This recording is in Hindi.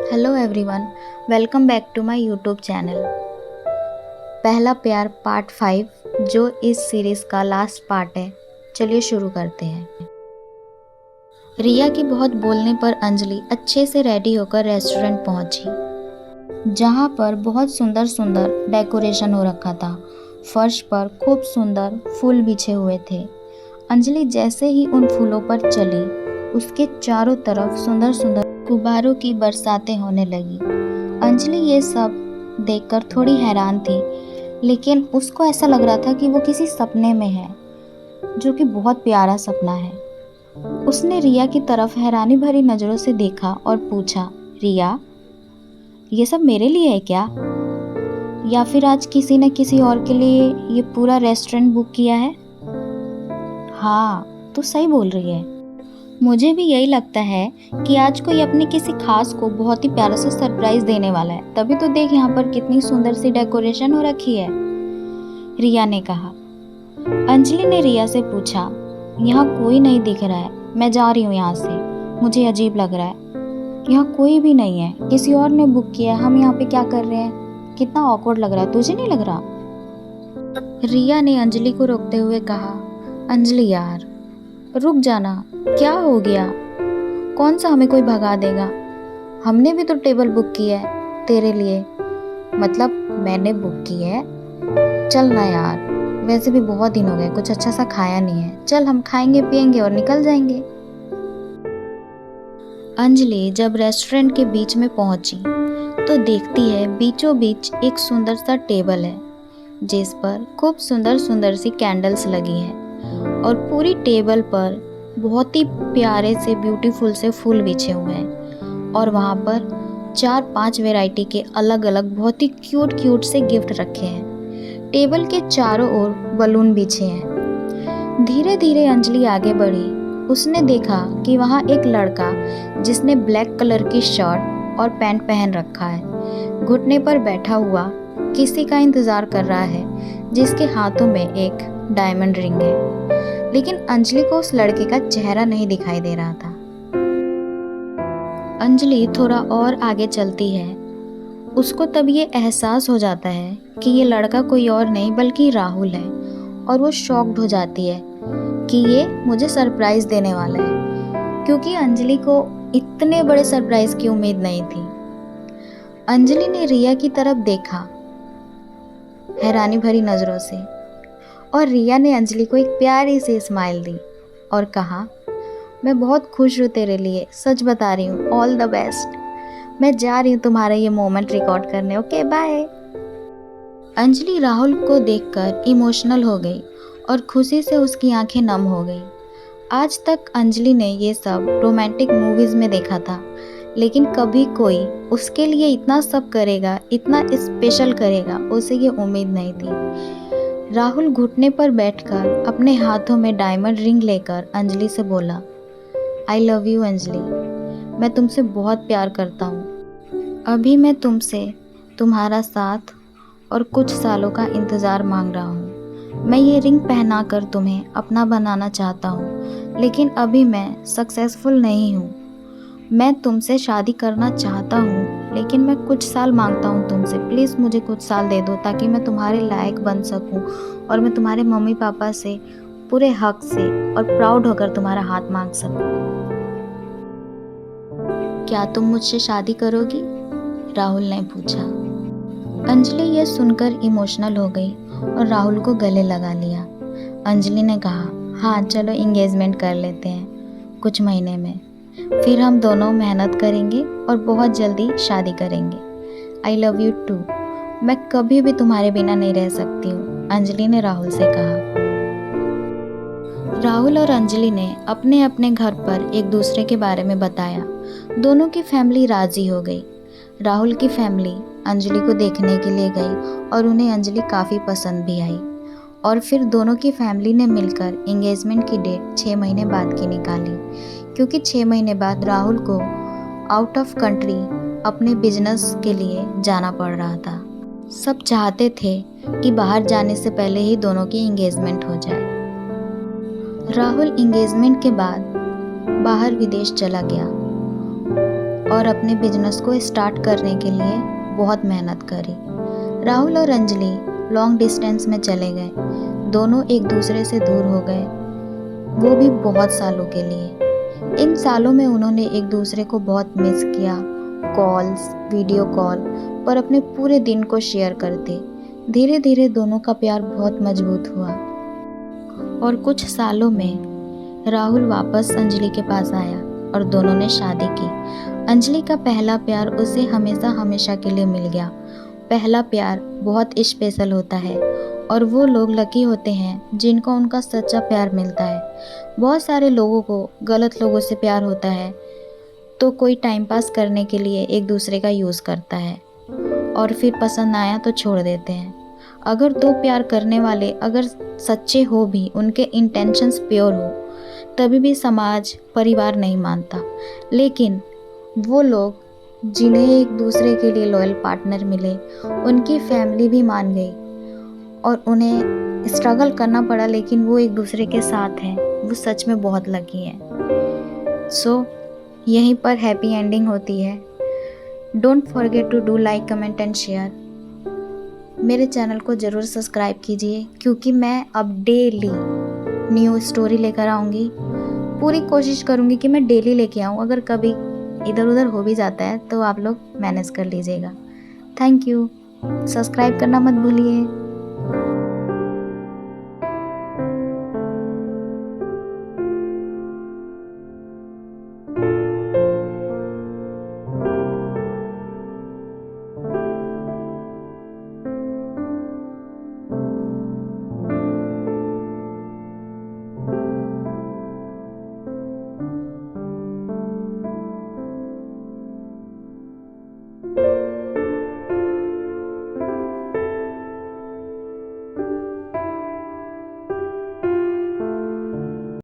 Hello everyone, welcome back to my YouTube channel. पहला प्यार पार्ट 5 जो इस सीरीज़ का लास्ट पार्ट है। चलिए शुरू करते हैं। रिया की बहुत बोलने पर अंजलि अच्छे से रेडी होकर रेस्टोरेंट पहुंची, जहां पर बहुत सुंदर सुंदर डेकोरेशन हो रखा था। फर्श पर खूब सुंदर फूल बिछे हुए थे। अंजलि जैसे ही उन फूलों पर चली, उसके चारों तरफ सुंदर सुंदर गुब्बारों की बरसातें होने लगी। अंजलि ये सब देखकर थोड़ी हैरान थी, लेकिन उसको ऐसा लग रहा था कि वो किसी सपने में है, जो कि बहुत प्यारा सपना है। उसने रिया की तरफ हैरानी भरी नज़रों से देखा और पूछा, रिया, ये सब मेरे लिए है क्या? या फिर आज किसी न किसी और के लिए ये पूरा रेस्टोरेंट बुक किया है? हाँ, तू सही बोल रही है। मुझे भी यही लगता है कि आज कोई अपने किसी खास को बहुत ही प्यारा सा सरप्राइज देने वाला है। तभी तो देख यहाँ पर कितनी सुंदर सी डेकोरेशन हो रखी है, रिया ने कहा। अंजलि ने रिया से पूछा, यहाँ कोई नहीं दिख रहा है, मैं जा रही हूँ यहाँ से, मुझे अजीब लग रहा है। यहाँ कोई भी नहीं है, किसी और ने बुक किया है, हम यहाँ पे क्या कर रहे हैं? कितना ऑकवर्ड लग रहा है, तुझे नहीं लग रहा? रिया ने अंजलि को रोकते हुए कहा, अंजलि यार रुक जाना, क्या हो गया? कौन सा हमें कोई भगा देगा? हमने भी तो टेबल बुक की है तेरे लिए, मतलब मैंने बुक की है। चल ना यार, वैसे भी बहुत दिन हो गए, कुछ अच्छा सा खाया नहीं है। चल हम खाएंगे पिएंगे और निकल जाएंगे। अंजलि जब रेस्टोरेंट के बीच में पहुंची तो देखती है बीचों बीच एक सुंदर सा टेबल है, जिस पर खूब सुंदर सुंदर सी कैंडल्स लगी हैं और पूरी टेबल पर बहुत ही प्यारे से ब्यूटीफुल से फूल बिछे हुए हैं और वहाँ पर 4-5 वैरायटी के अलग अलग बहुत ही क्यूट क्यूट से गिफ्ट रखे हैं। टेबल के चारों ओर बलून बिछे हैं। धीरे धीरे अंजलि आगे बढ़ी। उसने देखा कि वहाँ एक लड़का जिसने ब्लैक कलर की शर्ट और पैंट पहन रखा है, घुटने पर बैठा हुआ किसी का इंतज़ार कर रहा है, जिसके हाथों में एक डायमंड रिंग है। लेकिन अंजलि को उस लड़के का चेहरा नहीं दिखाई दे रहा था। अंजलि थोड़ा और आगे चलती है। उसको तब ये एहसास हो जाता है कि ये लड़का कोई और नहीं बल्कि राहुल है, और वो शॉक्ड हो जाती है कि ये मुझे सरप्राइज देने वाला है, क्योंकि अंजलि को इतने बड़े सरप्राइज की उम्मीद नहीं थी। अंजलि ने रिया की तरफ देखा हैरानी भरी नज़रों से, और रिया ने अंजलि को एक प्यारी सी स्माइल दी और कहा, मैं बहुत खुश हूँ तेरे लिए, सच बता रही हूँ, ऑल द बेस्ट। मैं जा रही हूँ तुम्हारा ये मोमेंट रिकॉर्ड करने, ओके बाय। अंजलि राहुल को देखकर इमोशनल हो गई और खुशी से उसकी आंखें नम हो गई। आज तक अंजलि ने ये सब रोमांटिक मूवीज़ में देखा था, लेकिन कभी कोई उसके लिए इतना सब करेगा, इतना स्पेशल करेगा, उसे ये उम्मीद नहीं थी। राहुल घुटने पर बैठकर अपने हाथों में डायमंड रिंग लेकर अंजलि से बोला, आई लव यू अंजलि, मैं तुमसे बहुत प्यार करता हूँ। अभी मैं तुमसे तुम्हारा साथ और कुछ सालों का इंतज़ार मांग रहा हूँ। मैं ये रिंग पहनाकर तुम्हें अपना बनाना चाहता हूँ, लेकिन अभी मैं सक्सेसफुल नहीं हूँ। मैं तुमसे शादी करना चाहता हूँ, लेकिन मैं कुछ साल मांगता हूँ तुमसे, प्लीज़ मुझे कुछ साल दे दो ताकि मैं तुम्हारे लायक बन सकूँ और मैं तुम्हारे मम्मी पापा से पूरे हक से और प्राउड होकर तुम्हारा हाथ मांग सकूँ। क्या तुम मुझसे शादी करोगी? राहुल ने पूछा। अंजलि ये सुनकर इमोशनल हो गई और राहुल को गले लगा लिया। अंजलि ने कहा, हाँ चलो इंगेजमेंट कर लेते हैं कुछ महीने में, फिर हम दोनों मेहनत करेंगे और बहुत जल्दी शादी करेंगे। आई लव यू टू, मैं कभी भी तुम्हारे बिना नहीं रह सकती हूँ, अंजलि ने राहुल से कहा। राहुल और अंजलि ने अपने अपने घर पर एक दूसरे के बारे में बताया। दोनों की फैमिली राजी हो गई। राहुल की फैमिली अंजलि को देखने के लिए गई और उन्हें अंजलि काफ़ी पसंद भी आई, और फिर दोनों की फैमिली ने मिलकर एंगेजमेंट की डेट 6 महीने बाद की निकाली, क्योंकि 6 महीने बाद राहुल को आउट ऑफ कंट्री अपने बिजनेस के लिए जाना पड़ रहा था। सब चाहते थे कि बाहर जाने से पहले ही दोनों की एंगेजमेंट हो जाए। राहुल एंगेजमेंट के बाद बाहर विदेश चला गया और अपने बिजनेस को स्टार्ट करने के लिए बहुत मेहनत करी। राहुल और अंजलि लॉन्ग डिस्टेंस में चले गए। दोनों एक दूसरे से दूर हो गए, वो भी बहुत सालों के लिए। इन सालों में उन्होंने एक दूसरे को बहुत मिस किया। कॉल्स, वीडियो कॉल पर अपने पूरे दिन को शेयर करते। धीरे धीरे दोनों का प्यार बहुत मजबूत हुआ और कुछ सालों में राहुल वापस अंजलि के पास आया और दोनों ने शादी की। अंजलि का पहला प्यार उसे हमेशा हमेशा के लिए मिल गया। पहला प्यार बहुत स्पेशल होता है और वो लोग लकी होते हैं जिनको उनका सच्चा प्यार मिलता है। बहुत सारे लोगों को गलत लोगों से प्यार होता है तो कोई टाइम पास करने के लिए एक दूसरे का यूज़ करता है और फिर पसंद आया तो छोड़ देते हैं। अगर दो प्यार करने वाले अगर सच्चे हो भी, उनके इंटेंशंस प्योर हो, तभी भी समाज, परिवार नहीं मानता। लेकिन वो लोग जिन्हें एक दूसरे के लिए लॉयल पार्टनर मिले, उनकी फैमिली भी मान गई और उन्हें स्ट्रगल करना पड़ा लेकिन वो एक दूसरे के साथ हैं, वो सच में बहुत लकी हैं। सो यहीं पर हैप्पी एंडिंग होती है। Don't forget to do like, comment and share. मेरे चैनल को ज़रूर सब्सक्राइब कीजिए क्योंकि मैं अब डेली न्यू स्टोरी लेकर आऊँगी। पूरी कोशिश करूँगी कि मैं डेली लेके आऊँ। अगर कभी इधर उधर हो भी जाता है तो आप लोग मैनेज कर लीजिएगा। Thank you. सब्सक्राइब करना मत भूलिए।